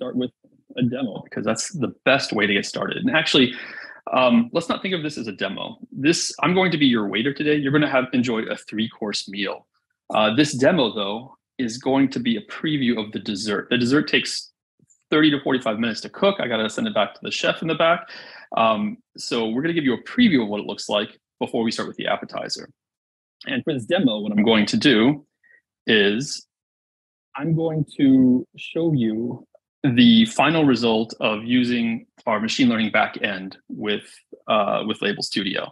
start with a demo, because that's the best way to get started. And actually, let's not think of this as a demo. I'm going to be your waiter today. You're going to enjoy a 3-course meal. This demo, though, is going to be a preview of the dessert. The dessert takes 30 to 45 minutes to cook. I got to send it back to the chef in the back. So we're going to give you a preview of what it looks like before we start with the appetizer. And for this demo, what I'm going to do is I'm going to show you the final result of using our machine learning backend with Label Studio.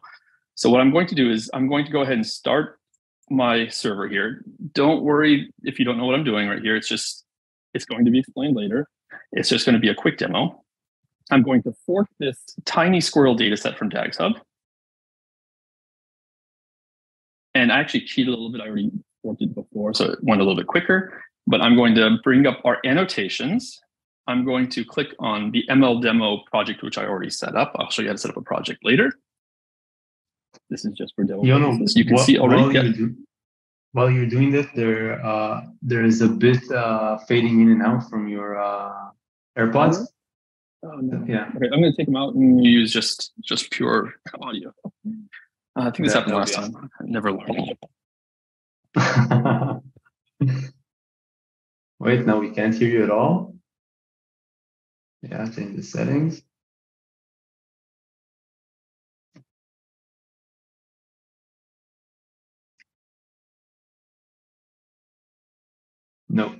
So what I'm going to do is I'm going to go ahead and start my server here. Don't worry if you don't know what I'm doing right here. It's going to be explained later. It's just going to be a quick demo. I'm going to fork this tiny squirrel data set from DagsHub. And I actually cheated a little bit. I already forked it before, so it went a little bit quicker. But I'm going to bring up our annotations. I'm going to click on the ML demo project, which I already set up. I'll show you how to set up a project later. This is just for demo. You can see already. While you're doing that, there is a bit fading in and out from your AirPods. Oh, no. Yeah. Okay, I'm going to take them out and use just pure audio. I think this happened last time. I never learned. Wait, now we can't hear you at all. Yeah, change the settings. No.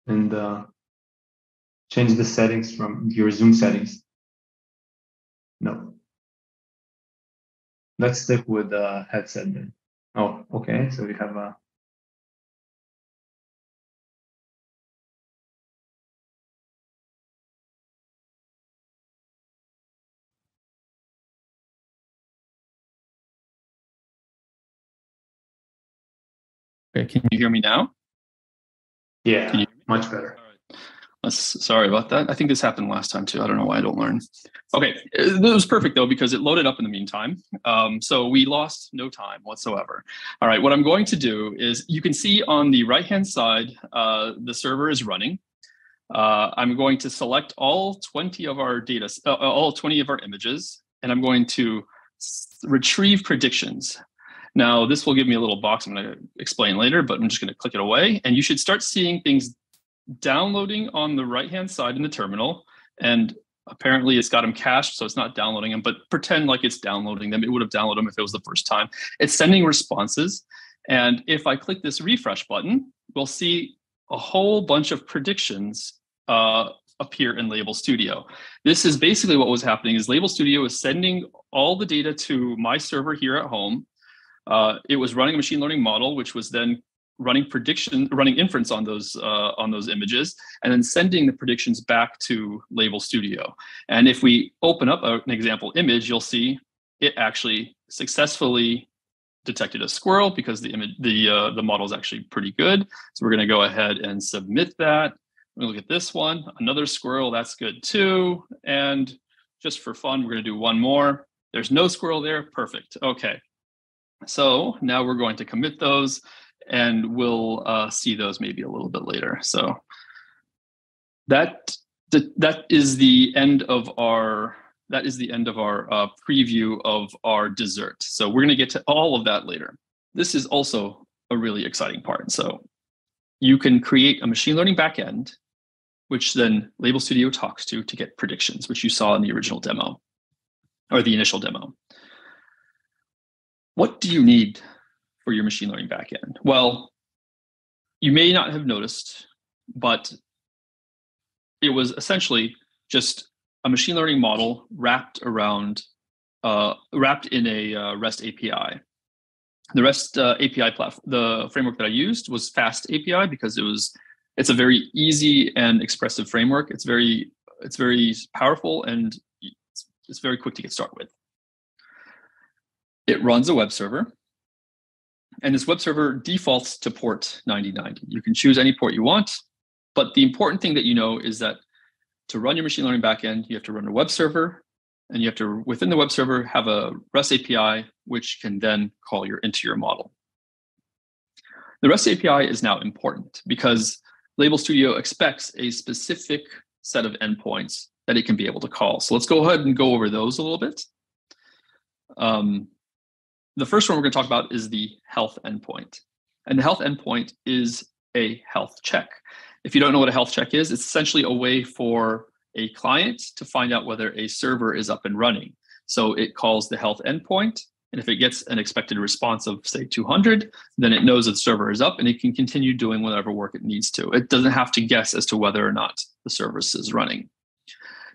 And change the settings from your Zoom settings. No. Let's stick with the headset then. Oh, okay. So we have a. Okay, can you hear me now? Yeah, can you hear me? Much better. All right. Sorry about that. I think this happened last time too. I don't know why I don't learn. Okay, it was perfect though, because it loaded up in the meantime. So we lost no time whatsoever. All right, what I'm going to do is, you can see on the right-hand side, the server is running. I'm going to select all 20 of our data, all 20 of our images, and I'm going to retrieve predictions. Now, this will give me a little box I'm going to explain later, but I'm just going to click it away. And you should start seeing things downloading on the right-hand side in the terminal. And apparently it's got them cached, so it's not downloading them, but pretend like it's downloading them. It would have downloaded them if it was the first time. It's sending responses. And if I click this refresh button, we'll see a whole bunch of predictions appear in Label Studio. This is basically what was happening, is Label Studio is sending all the data to my server here at home. It was running a machine learning model, which was then running inference on those images, and then sending the predictions back to Label Studio. And if we open up an example image, you'll see it actually successfully detected a squirrel, because the model is actually pretty good. So we're going to go ahead and submit that. We're going to look at this one, another squirrel. That's good too. And just for fun, we're going to do one more. There's no squirrel there. Perfect. Okay. So now we're going to commit those, and we'll see those maybe a little bit later. So that is the end of our preview of our dessert. So we're going to get to all of that later. This is also a really exciting part. So you can create a machine learning backend, which then Label Studio talks to get predictions, which you saw in the original demo, or the initial demo. What do you need for your machine learning backend? Well, you may not have noticed, but it was essentially just a machine learning model wrapped in a REST API. The REST API platform, the framework that I used was Fast API, because it's a very easy and expressive framework. It's very powerful, and it's very quick to get started with. It runs a web server, and this web server defaults to port 9090. You can choose any port you want, but the important thing that you know is that to run your machine learning backend, you have to run a web server, and you have to, within the web server, have a REST API, which can then call into your model. The REST API is now important, because Label Studio expects a specific set of endpoints that it can be able to call. So let's go ahead and go over those a little bit. The first one we're going to talk about is the health endpoint. And the health endpoint is a health check. If you don't know what a health check is, it's essentially a way for a client to find out whether a server is up and running. So it calls the health endpoint, and if it gets an expected response of, say, 200, then it knows that the server is up and it can continue doing whatever work it needs to. It doesn't have to guess as to whether or not the service is running.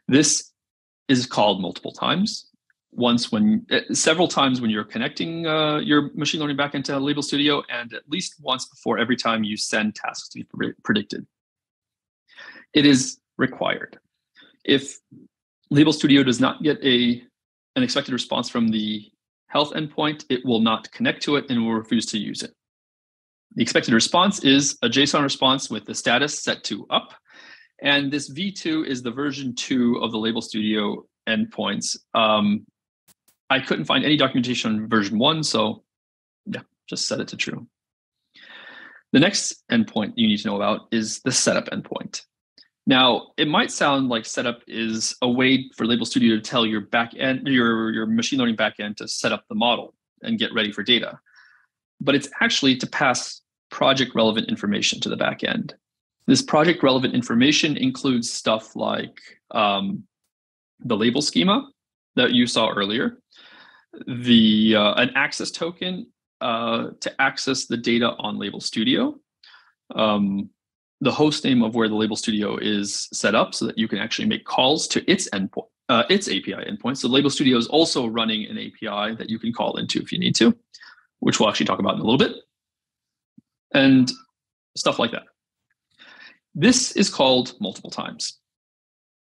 This is called multiple times. Several times when you're connecting your machine learning backend to Label Studio, and at least once before every time you send tasks to be predicted. It is required. If Label Studio does not get an expected response from the health endpoint, it will not connect to it and will refuse to use it. The expected response is a JSON response with the status set to up. And this V2 is the version 2 of the Label Studio endpoints. I couldn't find any documentation on version 1, so yeah, just set it to true. The next endpoint you need to know about is the setup endpoint. Now, it might sound like setup is a way for Label Studio to tell your backend, your machine learning backend to set up the model and get ready for data. But it's actually to pass project relevant information to the backend. This project relevant information includes stuff like the label schema that you saw earlier, an access token to access the data on Label Studio, the host name of where the Label Studio is set up so that you can actually make calls to its endpoint, its API endpoint. So Label Studio is also running an API that you can call into if you need to, which we'll actually talk about in a little bit, and stuff like that. This is called multiple times.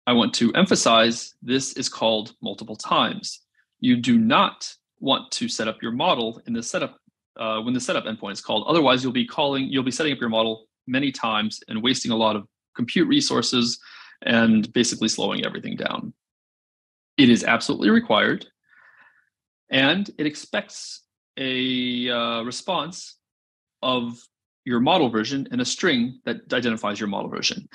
I want to emphasize this is called multiple times. You do not want to set up your model in the setup when the setup endpoint is called. Otherwise, you'll be setting up your model many times and wasting a lot of compute resources and basically slowing everything down. It is absolutely required, and it expects a response of your model version and a string that identifies your model version.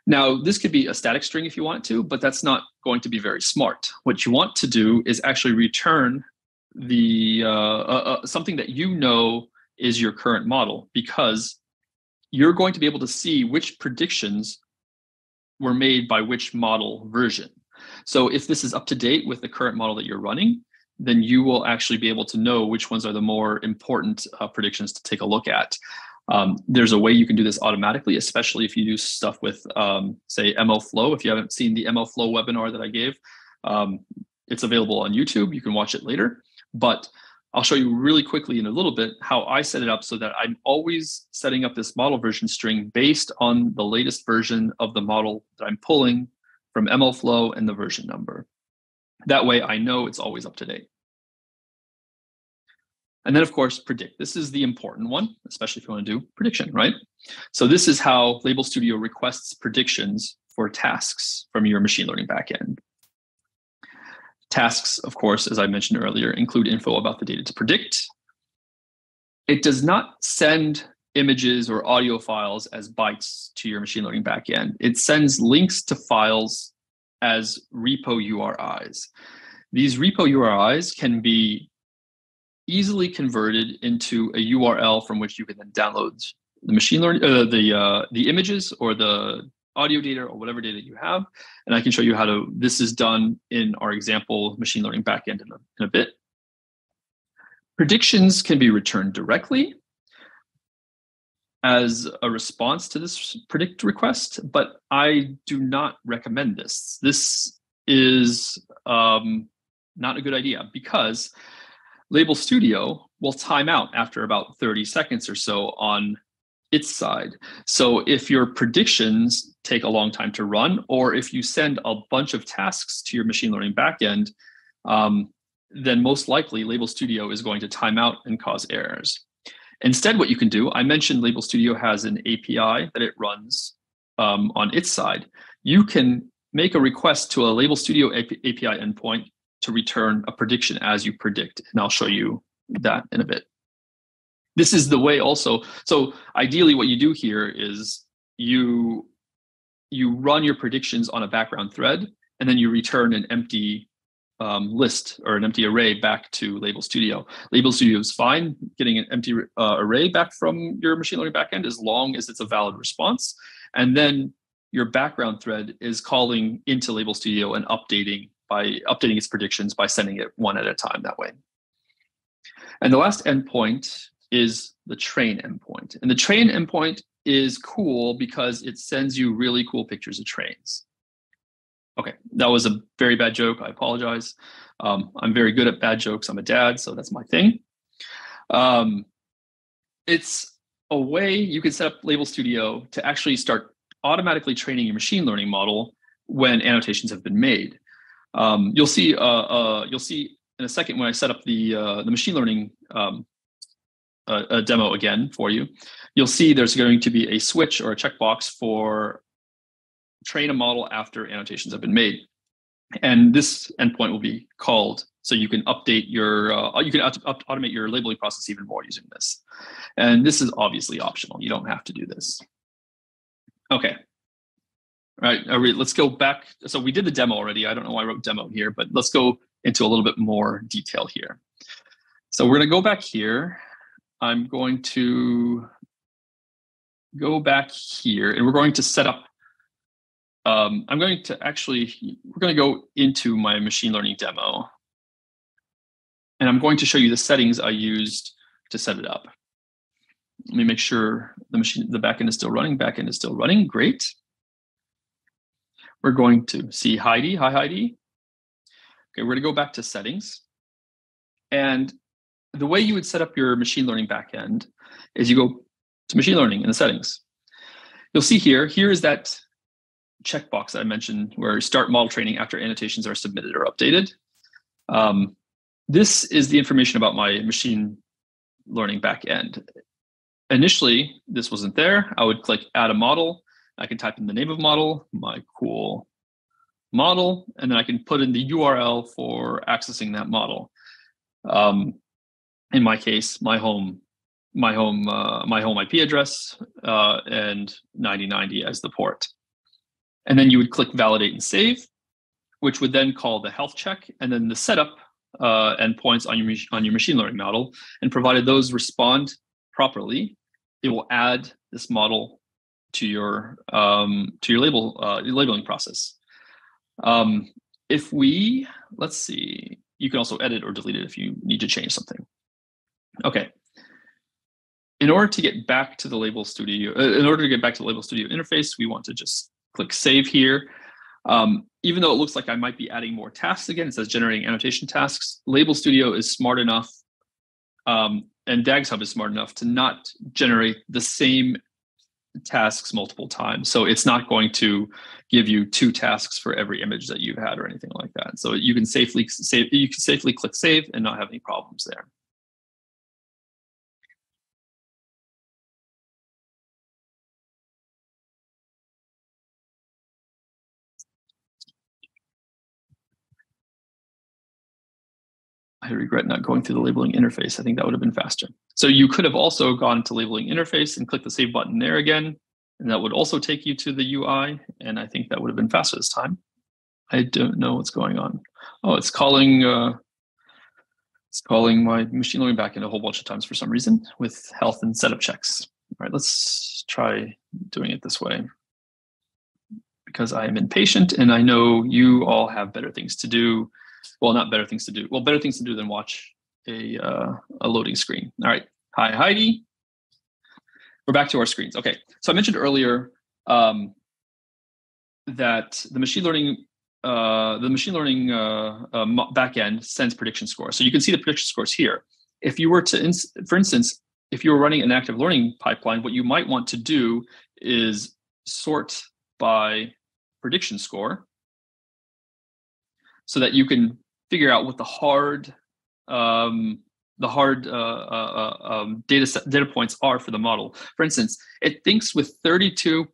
Now, this could be a static string if you want to, but that's not going to be very smart. What you want to do is actually return the something that you know is your current model, because you're going to be able to see which predictions were made by which model version. So if this is up to date with the current model that you're running, then you will actually be able to know which ones are the more important predictions to take a look at. There's a way you can do this automatically, especially if you do stuff with, say, MLflow. If you haven't seen the MLflow webinar that I gave, it's available on YouTube. You can watch it later. But I'll show you really quickly in a little bit how I set it up so that I'm always setting up this model version string based on the latest version of the model that I'm pulling from MLflow and the version number. That way I know it's always up to date. And then, of course, predict. This is the important one, especially if you want to do prediction, right? So this is how Label Studio requests predictions for tasks from your machine learning backend. Tasks, of course, as I mentioned earlier, include info about the data to predict. It does not send images or audio files as bytes to your machine learning backend. It sends links to files as repo URIs. These repo URIs can be easily converted into a URL from which you can then download the machine learning, the images or the audio data or whatever data you have. And I can show you how this is done in our example machine learning backend in a bit. Predictions can be returned directly as a response to this predict request, but I do not recommend this. This is not a good idea because Label Studio will time out after about 30 seconds or so on its side. So if your predictions take a long time to run, or if you send a bunch of tasks to your machine learning backend, then most likely Label Studio is going to time out and cause errors. Instead, what you can do, I mentioned Label Studio has an API that it runs on its side. You can make a request to a Label Studio API endpoint to return a prediction as you predict, and I'll show you that in a bit. This is the way also. So ideally what you do here is you run your predictions on a background thread, and then you return an empty list or an empty array back to Label Studio. Label Studio is fine getting an empty array back from your machine learning backend as long as it's a valid response. And then your background thread is calling into Label Studio and updating its predictions by sending it one at a time that way. And the last endpoint is the train endpoint. And the train endpoint is cool because it sends you really cool pictures of trains. Okay, that was a very bad joke. I apologize. I'm very good at bad jokes. I'm a dad, so that's my thing. It's a way you can set up Label Studio to actually start automatically training your machine learning model when annotations have been made. You'll see in a second when I set up the machine learning demo again for you. You'll see there's going to be a switch or a checkbox for train a model after annotations have been made. And this endpoint will be called so you can update your, automate your labeling process even more using this. And this is obviously optional. You don't have to do this. Okay. All right, let's go back. So we did the demo already. I don't know why I wrote demo here, but let's go into a little bit more detail here. So we're gonna go back here. I'm going to go back here and we're going to set up we're going to go into my machine learning demo. And I'm going to show you the settings I used to set it up. Let me make sure the backend is still running. Backend is still running. Great. We're going to see Heidi. Hi, Heidi. Okay, we're going to go back to settings. And the way you would set up your machine learning backend is you go to machine learning in the settings. You'll see here is that checkbox that I mentioned where start model training after annotations are submitted or updated. This is the information about my machine learning backend. Initially, this wasn't there. I would click add a model. I can type in the name of model, my cool model, and then I can put in the URL for accessing that model. In my case, my home IP address and 9090 as the port. And then you would click validate and save, which would then call the health check and then the setup endpoints on your machine learning model. And provided those respond properly, it will add this model to your labeling process. Let's see, you can also edit or delete it if you need to change something. Okay. In order to get back to the Label Studio, interface, we want to just click save here. Even though it looks like I might be adding more tasks again, it says generating annotation tasks. Label Studio is smart enough, and DagsHub is smart enough to not generate the same tasks multiple times. So it's not going to give you 2 tasks for every image that you've had or anything like that. So you can safely click save and not have any problems there. I regret not going through the labeling interface. I think that would have been faster. So you could have also gone to labeling interface and click the save button there again, and that would also take you to the UI. And I think that would have been faster this time. I don't know what's going on. Oh, it's calling my machine learning backend a whole bunch of times for some reason with health and setup checks. All right, let's try doing it this way because I am impatient and I know you all have better things to do. Well, not better things to do. Well, better things to do than watch a loading screen. All right. Hi, Heidi. We're back to our screens. Okay. So I mentioned earlier that the machine learning backend sends prediction scores. So you can see the prediction scores here. If you were to, for instance, if you were running an active learning pipeline, what you might want to do is sort by prediction score, so that you can figure out what the hard data points are for the model. For instance, it thinks with 32%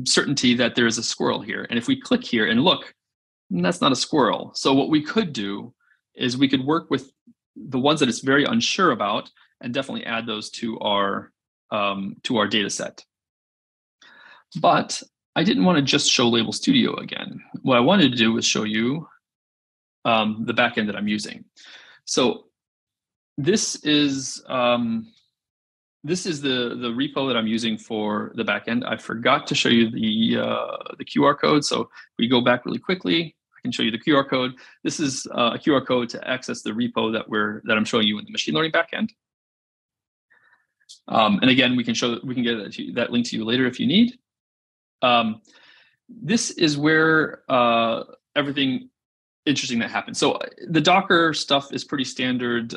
certainty that there is a squirrel here. And if we click here and look, that's not a squirrel. So what we could do is we could work with the ones that it's very unsure about and definitely add those to our to our data set. But I didn't want to just show Label Studio again. What I wanted to do was show you the backend that I'm using. So this is the repo that I'm using for the backend. I forgot to show you the QR code. So if we go back really quickly, I can show you the QR code. This is a QR code to access the repo that I'm showing you in the machine learning backend. And again, we can get that link to you later if you need. This is where everything interesting that happens. So the Docker stuff is pretty standard.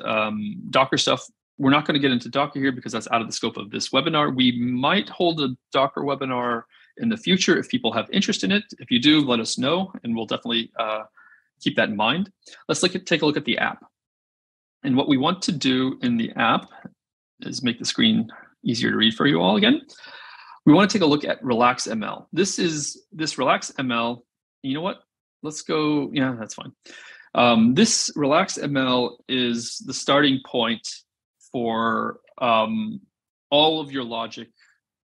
Docker stuff, we're not going to get into Docker here because that's out of the scope of this webinar. We might hold a Docker webinar in the future if people have interest in it. If you do, let us know, and we'll definitely keep that in mind. Let's take a look at the app. And what we want to do in the app is make the screen easier to read for you all again. We want to take a look at Relax ML. This Relax ML. You know what? Let's go. Yeah, that's fine. This Relax ML is the starting point for all of your logic,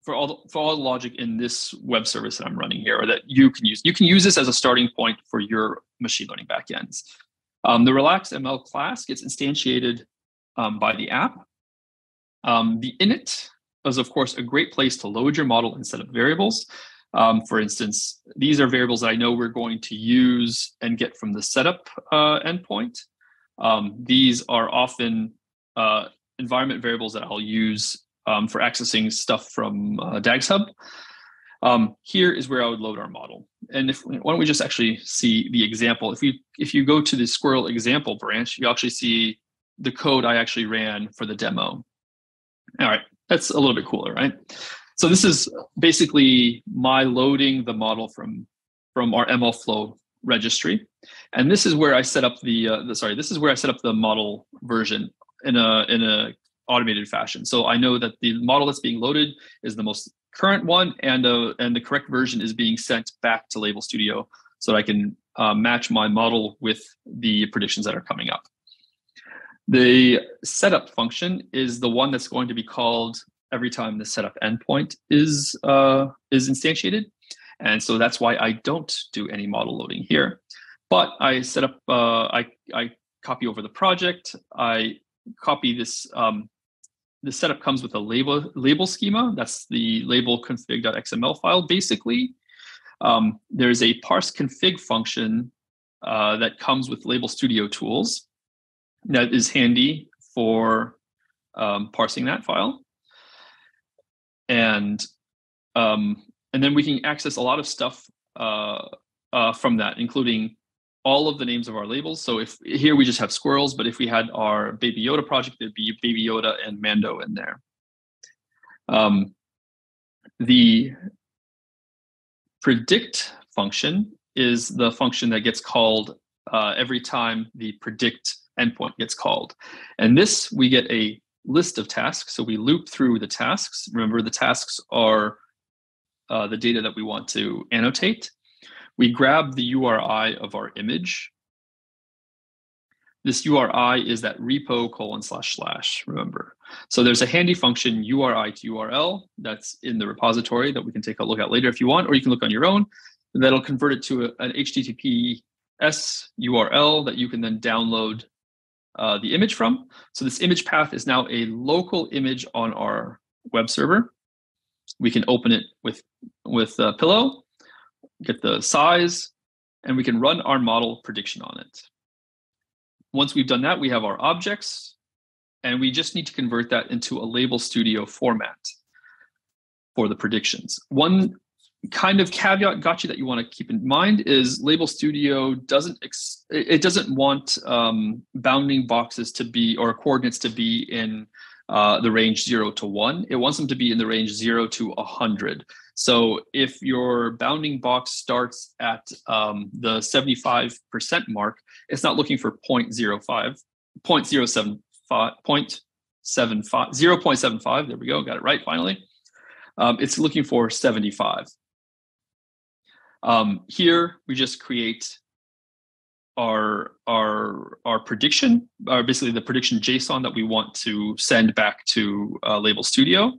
for all the logic in this web service that I'm running here, or that you can use. You can use this as a starting point for your machine learning backends. The Relax ML class gets instantiated by the app. The init is, of course, a great place to load your model and set up variables. For instance, these are variables that I know we're going to use and get from the setup endpoint. These are often environment variables that I'll use for accessing stuff from DagsHub. Here is where I would load our model. And why don't we just actually see the example? If you go to the Squirrel example branch, you actually see the code I actually ran for the demo. All right, that's a little bit cooler, right? So this is basically my loading the model from our MLflow registry, and this is where I set up this is where I set up the model version in a automated fashion. So I know that the model that's being loaded is the most current one, and the correct version is being sent back to Label Studio so that I can match my model with the predictions that are coming up. The setup function is the one that's going to be called every time the setup endpoint is instantiated, and so that's why I don't do any model loading here. But I set up, I copy over the project. I copy this. The setup comes with a label schema. That's the label config.xml file. Basically, there's a parse config function that comes with Label Studio tools that is handy for parsing that file. And then we can access a lot of stuff from that, including all of the names of our labels. So if here we just have squirrels, but if we had our Baby Yoda project, there'd be Baby Yoda and Mando in there. The predict function is the function that gets called every time the predict endpoint gets called. And this, we get a list of tasks. So we loop through the tasks. Remember, the tasks are the data that we want to annotate. We grab the URI of our image. This URI is that repo:// remember. So there's a handy function URI to URL that's in the repository that we can take a look at later if you want, or you can look on your own. And that'll convert it to an HTTPS URL that you can then download the image from. So this image path is now a local image on our web server. We can open it with Pillow, get the size, and we can run our model prediction on it. Once we've done that, we have our objects, and we just need to convert that into a Label Studio format for the predictions. One kind of caveat gotcha that you want to keep in mind is Label Studio doesn't want bounding boxes to be, or coordinates to be in the range 0 to 1. It wants them to be in the range 0 to 100. So if your bounding box starts at the 75% mark, it's not looking for 0.05, 0.75, there we go, got it right finally. It's looking for 75. Here we just create our prediction, or basically the prediction JSON that we want to send back to Label Studio.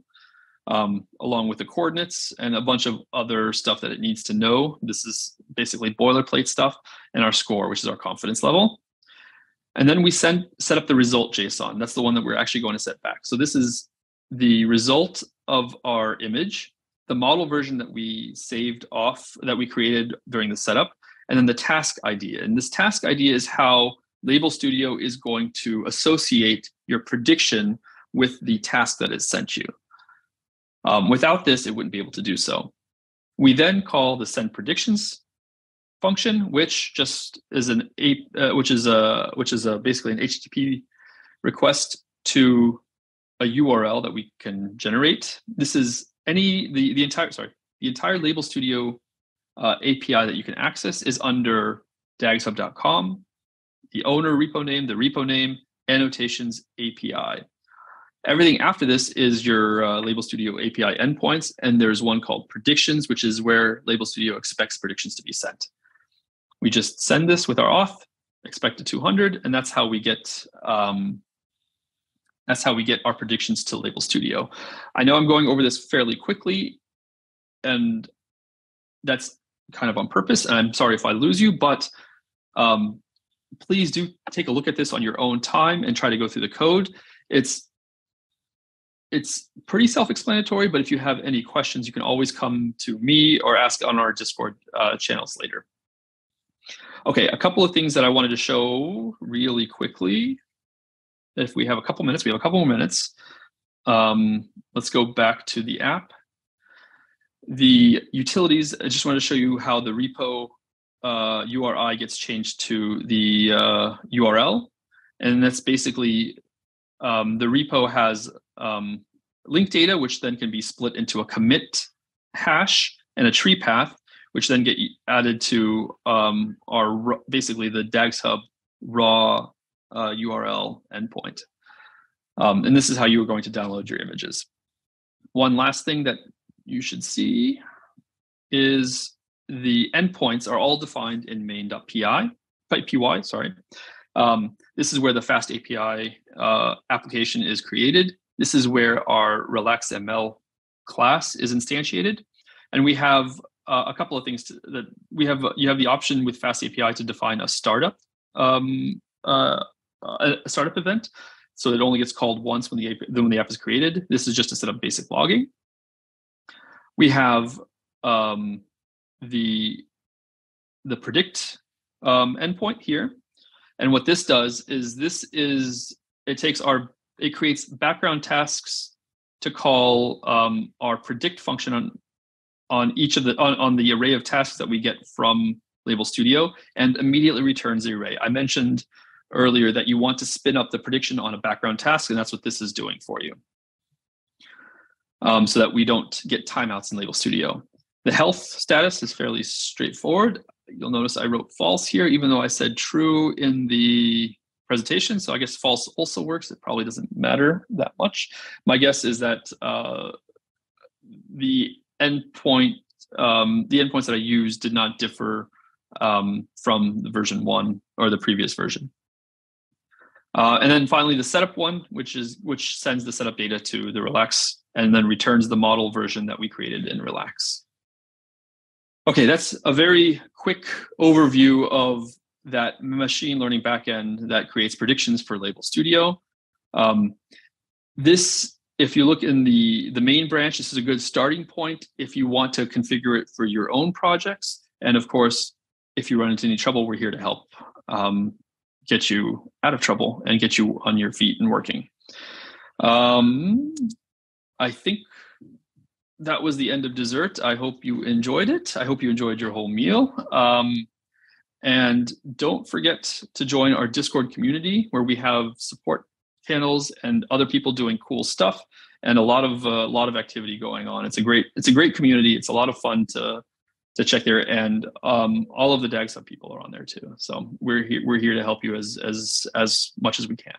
along with the coordinates and a bunch of other stuff that it needs to know. This is basically boilerplate stuff, and our score, which is our confidence level. And then we set up the result JSON. That's the one that we're actually going to set back. So this is the result of our image, the model version that we saved off, that we created during the setup, and then the task idea. And this task idea is how Label Studio is going to associate your prediction with the task that it sent you. Without this, it wouldn't be able to do so. We then call the send predictions function, which just is basically an HTTP request to a URL that we can generate. This is the entire Label Studio API that you can access is under DagsHub.com, the owner repo name, the repo name, annotations API. Everything after this is your Label Studio API endpoints, and there's one called predictions, which is where Label Studio expects predictions to be sent. We just send this with our auth, expect a 200, and that's how we get our predictions to Label Studio. I know I'm going over this fairly quickly, and that's kind of on purpose, and I'm sorry if I lose you, but please do take a look at this on your own time and try to go through the code. It's pretty self-explanatory, but if you have any questions, you can always come to me or ask on our Discord channels later. Okay, a couple of things that I wanted to show really quickly. If we have a couple minutes, we have a couple more minutes. Let's go back to the app. The utilities, I just wanted to show you how the repo URI gets changed to the URL. And that's basically, the repo has link data, which then can be split into a commit hash and a tree path, which then get added to basically the DagsHub raw URL endpoint. And this is how you are going to download your images. One last thing that you should see is the endpoints are all defined in main.py. This is where the fast API application is created. This is where our RelaxML class is instantiated. And we have a couple of things you have the option with fast API to define a startup event. So it only gets called once when the app is created. This is just to set up basic logging. We have the predict endpoint here. And what this does is it creates background tasks to call our predict function on the array of tasks that we get from Label Studio, and immediately returns the array. I mentioned earlier that you want to spin up the prediction on a background task, and that's what this is doing for you. So that we don't get timeouts in Label Studio. The health status is fairly straightforward. You'll notice I wrote false here, even though I said true in the presentation. So I guess false also works. It probably doesn't matter that much. My guess is that the endpoints that I used did not differ from the version 1 or the previous version. And then finally, the setup one, which sends the setup data to the Relax and then returns the model version that we created in Relax. Okay, that's a very quick overview of that machine learning backend that creates predictions for Label Studio. If you look in the main branch, this is a good starting point if you want to configure it for your own projects. And of course, if you run into any trouble, we're here to help get you out of trouble and get you on your feet and working. I think that was the end of dessert. I hope you enjoyed it. I hope you enjoyed your whole meal. And don't forget to join our Discord community where we have support channels and other people doing cool stuff and a lot of activity going on. It's a great community. It's a lot of fun to check there, and all of the DagsHub people are on there too. So we're here to help you as much as we can.